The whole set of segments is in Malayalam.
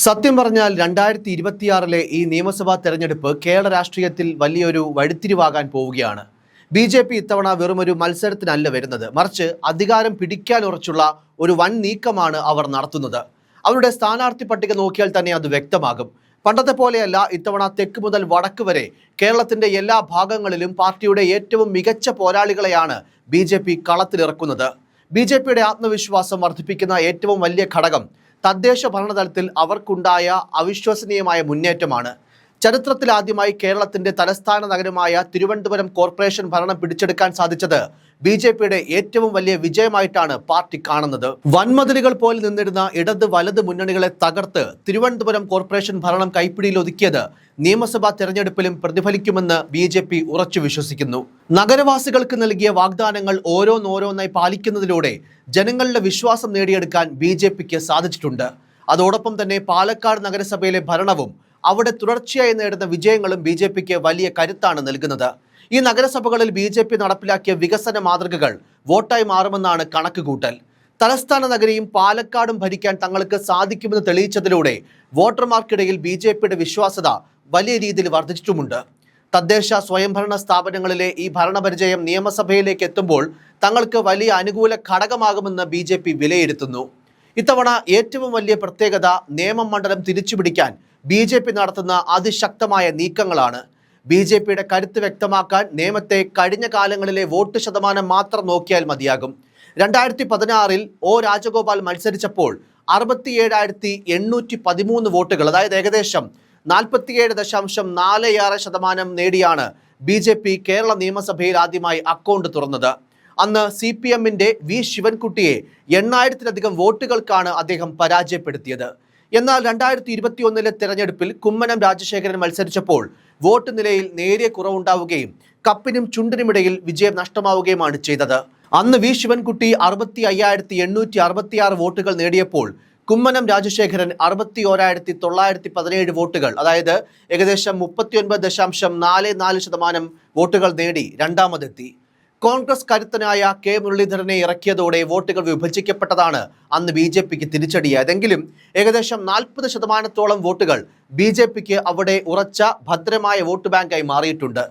സത്യം പറഞ്ഞാൽ 2026 ഈ നിയമസഭാ തെരഞ്ഞെടുപ്പ് കേരള രാഷ്ട്രീയത്തിൽ വലിയൊരു വഴിത്തിരിവാകാൻ പോവുകയാണ്. ബി.ജെ.പി. ഇത്തവണ വെറുമൊരു മത്സരത്തിനല്ല വരുന്നത്, മറിച്ച് അധികാരം പിടിക്കാൻ ഉറച്ചുള്ള ഒരു വൻ നീക്കമാണ് അവർ നടത്തുന്നത്. അവരുടെ സ്ഥാനാർത്ഥി പട്ടിക നോക്കിയാൽ തന്നെ അത് വ്യക്തമാകും. പണ്ടത്തെ പോലെയല്ല, ഇത്തവണ തെക്ക് മുതൽ വടക്ക് വരെ കേരളത്തിന്റെ എല്ലാ ഭാഗങ്ങളിലും പാർട്ടിയുടെ ഏറ്റവും മികച്ച പോരാളികളെയാണ് ബി.ജെ.പി. കളത്തിലിറക്കുന്നത്. ബി.ജെ.പിയുടെ ആത്മവിശ്വാസം വർദ്ധിപ്പിക്കുന്ന ഏറ്റവും വലിയ ഘടകം തദ്ദേശ ഭരണതലത്തിൽ അവർക്കുണ്ടായ അവിശ്വസനീയമായ മുന്നേറ്റമാണ്. ചരിത്രത്തിലാദ്യമായി കേരളത്തിന്റെ തലസ്ഥാന നഗരമായ തിരുവനന്തപുരം കോർപ്പറേഷൻ ഭരണം പിടിച്ചെടുക്കാൻ സാധിച്ചത് ബി.ജെ.പിയുടെ ഏറ്റവും വലിയ വിജയമായിട്ടാണ് പാർട്ടി കാണുന്നത്. വൻമതിലുകൾ പോലെ നിന്നിരുന്ന ഇടത് വലത് മുന്നണികളെ തകർത്ത് തിരുവനന്തപുരം കോർപ്പറേഷൻ ഭരണം കൈപ്പിടിയിൽ ഒതുക്കിയത് നിയമസഭാ തെരഞ്ഞെടുപ്പിലും പ്രതിഫലിക്കുമെന്ന് ബി.ജെ.പി. ഉറച്ചു വിശ്വസിക്കുന്നു. നഗരവാസികൾക്ക് നൽകിയ വാഗ്ദാനങ്ങൾ ഓരോന്നോരോന്നായി പാലിക്കുന്നതിലൂടെ ജനങ്ങളുടെ വിശ്വാസം നേടിയെടുക്കാൻ ബി.ജെ.പിക്ക് സാധിച്ചിട്ടുണ്ട്. അതോടൊപ്പം തന്നെ പാലക്കാട് നഗരസഭയിലെ ഭരണവും അവിടെ തുടർച്ചയായി നേടുന്ന വിജയങ്ങളും ബി.ജെ.പിക്ക് വലിയ കരുത്താണ് നൽകുന്നത്. ഈ നഗരസഭകളിൽ ബി.ജെ.പി. നടപ്പിലാക്കിയ വികസന മാതൃകകൾ വോട്ടായി മാറുമെന്നാണ് കണക്കുകൂട്ടൽ. തലസ്ഥാന നഗരിയും പാലക്കാടും ഭരിക്കാൻ തങ്ങൾക്ക് സാധിക്കുമെന്ന് തെളിയിച്ചതിലൂടെ വോട്ടർമാർക്കിടയിൽ ബി.ജെ.പിയുടെ വിശ്വാസ്യത വലിയ രീതിയിൽ വർദ്ധിച്ചിട്ടുമുണ്ട്. തദ്ദേശ സ്വയംഭരണ സ്ഥാപനങ്ങളിലെ ഈ ഭരണപരിചയം നിയമസഭയിലേക്ക് എത്തുമ്പോൾ തങ്ങൾക്ക് വലിയ അനുകൂല ഘടകമാകുമെന്ന് ബി.ജെ.പി. വിലയിരുത്തുന്നു. ഇത്തവണ ഏറ്റവും വലിയ പ്രത്യേകത നേമം മണ്ഡലം തിരിച്ചുപിടിക്കാൻ ബി.ജെ.പി. നടത്തുന്ന അതിശക്തമായ നീക്കങ്ങളാണ്. ബി.ജെ.പിയുടെ കരുത്ത് വ്യക്തമാക്കാൻ നേമത്തെ കഴിഞ്ഞ കാലങ്ങളിലെ വോട്ട് ശതമാനം മാത്രം നോക്കിയാൽ മതിയാകും. 2016 ഒ രാജഗോപാൽ മത്സരിച്ചപ്പോൾ 67,813 വോട്ടുകൾ, അതായത് ഏകദേശം 47.46% നേടിയാണ് ബി.ജെ.പി. കേരള നിയമസഭയിൽ ആദ്യമായി അക്കൗണ്ട് തുറന്നത്. അന്ന് CPM-ന്റെ വി ശിവൻകുട്ടിയെ 8000-ലധികം വോട്ടുകൾക്കാണ് അദ്ദേഹം പരാജയപ്പെടുത്തിയത്. എന്നാൽ 2021 തെരഞ്ഞെടുപ്പിൽ കുമ്മനം രാജശേഖരൻ മത്സരിച്ചപ്പോൾ വോട്ട് നിലയിൽ നേരിയ കുറവുണ്ടാവുകയും കപ്പിനും ചുണ്ടിനുമിടയിൽ വിജയം നഷ്ടമാവുകയുമാണ് ചെയ്തത്. അന്ന് വി ശിവൻകുട്ടി 65,866 വോട്ടുകൾ നേടിയപ്പോൾ കുമ്മനം രാജശേഖരൻ 61,917 വോട്ടുകൾ, അതായത് ഏകദേശം 39.44% വോട്ടുകൾ നേടി രണ്ടാമതെത്തി. കോൺഗ്രസ് കരുത്തനായ കെ മുരളീധരനെ ഇറക്കിയതോടെ വോട്ടുകൾ വിഭജിക്കപ്പെട്ടതാണ് അന്ന് ബി.ജെ.പിക്ക് തിരിച്ചടിയായതെങ്കിലും ഏകദേശം 40% വോട്ടുകൾ ബി.ജെ.പിക്ക് അവിടെ ഉറച്ച ഭദ്രമായ വോട്ട് ബാങ്കായി മാറിയിട്ടുണ്ട്.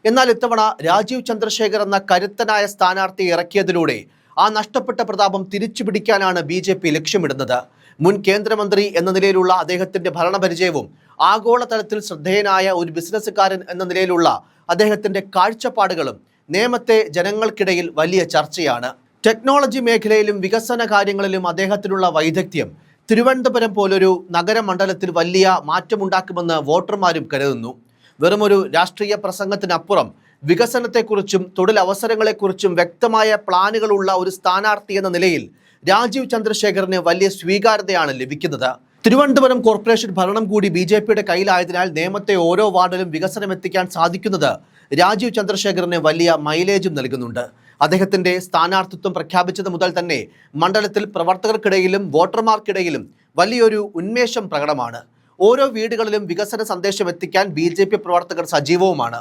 എന്നാൽ ഇത്തവണ രാജീവ് ചന്ദ്രശേഖർ എന്ന കരുത്തനായ സ്ഥാനാർത്ഥിയെ ഇറക്കിയതിലൂടെ ആ നഷ്ടപ്പെട്ട പ്രതാപം തിരിച്ചുപിടിക്കാനാണ് ബി.ജെ.പി. ലക്ഷ്യമിടുന്നത്. മുൻ കേന്ദ്രമന്ത്രി എന്ന നിലയിലുള്ള അദ്ദേഹത്തിന്റെ ഭരണപരിചയവും ആഗോളതലത്തിൽ ശ്രദ്ധേയനായ ഒരു ബിസിനസ്സുകാരൻ എന്ന നിലയിലുള്ള അദ്ദേഹത്തിന്റെ കാഴ്ചപ്പാടുകളും നേമത്തെ ജനങ്ങൾക്കിടയിൽ വലിയ ചർച്ചയാണ്. ടെക്നോളജി മേഖലയിലും വികസന കാര്യങ്ങളിലും അദ്ദേഹത്തിനുള്ള വൈദഗ്ധ്യം തിരുവനന്തപുരം പോലൊരു നഗരമണ്ഡലത്തിൽ വലിയ മാറ്റമുണ്ടാക്കുമെന്ന് വോട്ടർമാരും കരുതുന്നു. വെറുമൊരു രാഷ്ട്രീയ പ്രസംഗത്തിനപ്പുറം വികസനത്തെക്കുറിച്ചും തൊഴിലവസരങ്ങളെക്കുറിച്ചും വ്യക്തമായ പ്ലാനുകളുള്ള ഒരു സ്ഥാനാർത്ഥി എന്ന നിലയിൽ രാജീവ് ചന്ദ്രശേഖറിന് വലിയ സ്വീകാര്യതയാണ് ലഭിക്കുന്നത്. തിരുവനന്തപുരം കോർപ്പറേഷൻ ഭരണം കൂടി ബി.ജെ.പിയുടെ കയ്യിലായതിനാൽ നേമത്തെ ഓരോ വാർഡിലും വികസനം എത്തിക്കാൻ സാധിക്കുന്നത് രാജീവ് ചന്ദ്രശേഖറിന് വലിയ മൈലേജും നൽകുന്നുണ്ട്. അദ്ദേഹത്തിന്റെ സ്ഥാനാർത്ഥിത്വം പ്രഖ്യാപിച്ചത് മുതൽ തന്നെ മണ്ഡലത്തിൽ പ്രവർത്തകർക്കിടയിലും വോട്ടർമാർക്കിടയിലും വലിയൊരു ഉന്മേഷം പ്രകടമാണ്. ഓരോ വീടുകളിലും വികസന സന്ദേശം എത്തിക്കാൻ ബി.ജെ.പി. പ്രവർത്തകർ സജീവവുമാണ്.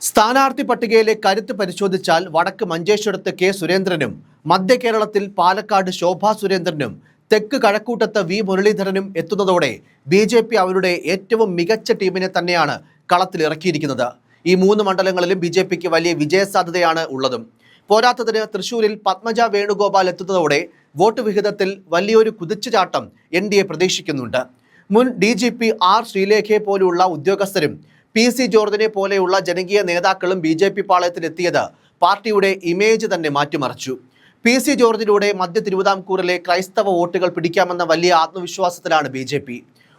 സ്ഥാനാർത്ഥി പട്ടികയിലെ കരുത്ത് പരിശോധിച്ചാൽ വടക്ക് മഞ്ചേശ്വരത്ത് കെ സുരേന്ദ്രനും, മധ്യ കേരളത്തിൽ പാലക്കാട് ശോഭാ സുരേന്ദ്രനും, തെക്ക് കഴക്കൂട്ടത്ത് വി മുരളീധരനും എത്തുന്നതോടെ ബി.ജെ.പി. അവരുടെ ഏറ്റവും മികച്ച ടീമിനെ തന്നെയാണ് കളത്തിലിറക്കിയിരിക്കുന്നത്. ഈ 3 മണ്ഡലങ്ങളിലും ബി.ജെ.പിക്ക് വലിയ വിജയസാധ്യതയാണ് ഉള്ളതും. പോരാത്തതിന് തൃശൂരിൽ പത്മജ വേണുഗോപാൽ എത്തുന്നതോടെ വോട്ട് വിഹിതത്തിൽ വലിയൊരു കുതിച്ചുചാട്ടം NDA പ്രതീക്ഷിക്കുന്നുണ്ട്. മുൻ DGP ആർ ശ്രീലേഖയെ പോലെയുള്ള ഉദ്യോഗസ്ഥരും PC ജോർജിനെ പോലെയുള്ള ജനകീയ നേതാക്കളും ബി.ജെ.പി. പാളയത്തിലെത്തിയത് പാർട്ടിയുടെ ഇമേജ് തന്നെ മാറ്റിമറിച്ചു. PC ജോർജിലൂടെ മധ്യ തിരുവിതാംകൂറിലെ ക്രൈസ്തവ വോട്ടുകൾ പിടിക്കാമെന്ന വലിയ ആത്മവിശ്വാസത്തിലാണ് ബി.ജെ.പി.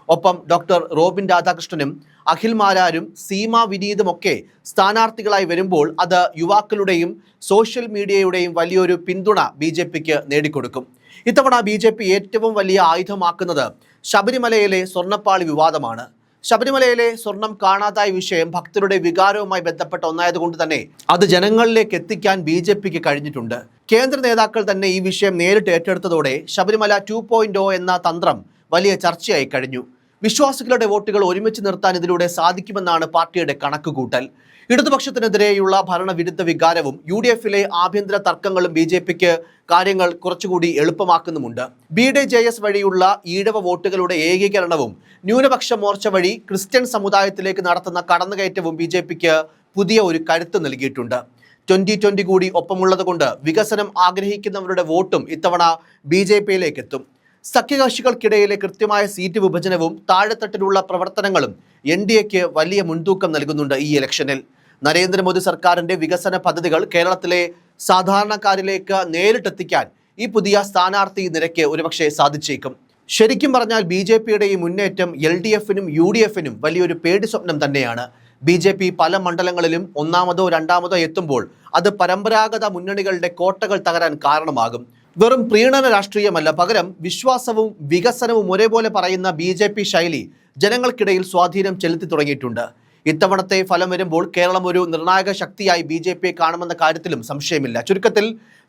ഒപ്പം ഡോക്ടർ റോബിൻ രാധാകൃഷ്ണനും അഖിൽ മാരാരും സീമ വിനീതും ഒക്കെ സ്ഥാനാർത്ഥികളായി വരുമ്പോൾ അത് യുവാക്കളുടെയും സോഷ്യൽ മീഡിയയുടെയും വലിയൊരു പിന്തുണ ബി.ജെ.പിക്ക് നേടിക്കൊടുക്കും. ഇത്തവണ ബി.ജെ.പി. ഏറ്റവും വലിയ ആയുധമാക്കുന്നത് ശബരിമലയിലെ സ്വർണ്ണപ്പാളി വിവാദമാണ്. ശബരിമലയിലെ സ്വർണം കാണാതായ വിഷയം ഭക്തരുടെ വികാരവുമായി ബന്ധപ്പെട്ട ഒന്നായതുകൊണ്ട് തന്നെ അത് ജനങ്ങളിലേക്ക് എത്തിക്കാൻ ബി.ജെ.പിക്ക് കഴിഞ്ഞിട്ടുണ്ട്. കേന്ദ്ര നേതാക്കൾ തന്നെ ഈ വിഷയം നേരിട്ട് ഏറ്റെടുത്തതോടെ ശബരിമല 2.0 എന്ന തന്ത്രം വലിയ ചർച്ചയായി കഴിഞ്ഞു. വിശ്വാസികളുടെ വോട്ടുകൾ ഒരുമിച്ച് നിർത്താൻ ഇതിലൂടെ സാധിക്കുമെന്നാണ് പാർട്ടിയുടെ കണക്കുകൂട്ടൽ. ഇടതുപക്ഷത്തിനെതിരെയുള്ള ഭരണവിരുദ്ധ വികാരവും UDF-ലെ ആഭ്യന്തര തർക്കങ്ങളും BJPക്ക് കാര്യങ്ങൾ കുറച്ചുകൂടി എളുപ്പമാക്കുന്നുമുണ്ട്. BDJS വഴിയുള്ള ഈഴവ വോട്ടുകളുടെ ഏകീകരണവും ന്യൂനപക്ഷ മോർച്ച വഴി ക്രിസ്ത്യൻ സമുദായത്തിലേക്ക് നടത്തുന്ന കടന്നുകയറ്റവും BJPക്ക് പുതിയ ഒരു കരുത്ത് നൽകിയിട്ടുണ്ട്. 2020 കൂടി ഒപ്പമുള്ളതുകൊണ്ട് വികസനം ആഗ്രഹിക്കുന്നവരുടെ വോട്ടും ഇത്തവണ BJPയിലേക്ക് എത്തും. സഖ്യകക്ഷികൾക്കിടയിലെ കൃത്യമായ സീറ്റ് വിഭജനവും താഴെത്തട്ടിലുള്ള പ്രവർത്തനങ്ങളും NDAക്ക് വലിയ മുൻതൂക്കം നൽകുന്നുണ്ട്. ഈ ഇലക്ഷനിൽ നരേന്ദ്രമോദി സർക്കാരിന്റെ വികസന പദ്ധതികൾ കേരളത്തിലെ സാധാരണക്കാരിലേക്ക് നേരിട്ടെത്തിക്കാൻ ഈ പുതിയ സ്ഥാനാർത്ഥി നിരക്ക് ഒരുപക്ഷെ സാധിച്ചേക്കും. ശരിക്കും പറഞ്ഞാൽ BJPയുടെ ഈ മുന്നേറ്റം LDFനും UDFനും വലിയൊരു പേടി സ്വപ്നം തന്നെയാണ്. BJP പല മണ്ഡലങ്ങളിലും ഒന്നാമതോ രണ്ടാമതോ എത്തുമ്പോൾ അത് പരമ്പരാഗത മുന്നണികളുടെ കോട്ടകൾ തകരാൻ കാരണമാകും. വെറും പ്രീണന രാഷ്ട്രീയമല്ല, പകരം വിശ്വാസവും വികസനവും ഒരേപോലെ പറയുന്ന BJP ശൈലി ജനങ്ങൾക്കിടയിൽ സ്വാധീനം ചെലുത്തി തുടങ്ങിയിട്ടുണ്ട്. ഇത്തവണത്തെ ഫലം വരുമ്പോൾ കേരളം ഒരു നിർണായക ശക്തിയായി BJPയെ കാണുമെന്ന കാര്യത്തിലും സംശയമില്ല. ചുരുക്കത്തിൽ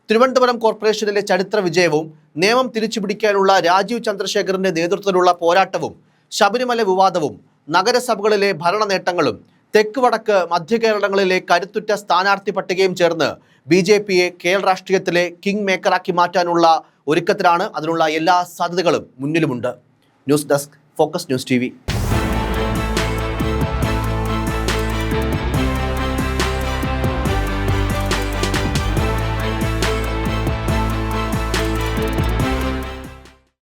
തിരുവനന്തപുരം കോർപ്പറേഷനിലെ ചരിത്ര വിജയവും നിയമം തിരിച്ചുപിടിക്കാനുള്ള രാജീവ് ചന്ദ്രശേഖറിന്റെ നേതൃത്വത്തിലുള്ള പോരാട്ടവും ശബരിമല വിവാദവും നഗരസഭകളിലെ ഭരണ നേട്ടങ്ങളും തെക്ക് വടക്ക് മധ്യ കേരളങ്ങളിലെ കരുത്തുറ്റ സ്ഥാനാർത്ഥി പട്ടികയും ചേർന്ന് BJPയെ കേരള രാഷ്ട്രീയത്തിലെ കിങ് മേക്കറാക്കി മാറ്റാനുള്ള ഒരുക്കത്തിലാണ്. അതിനുള്ള എല്ലാ സാധ്യതകളും മുന്നിലുമുണ്ട്. News desk, focus news TV.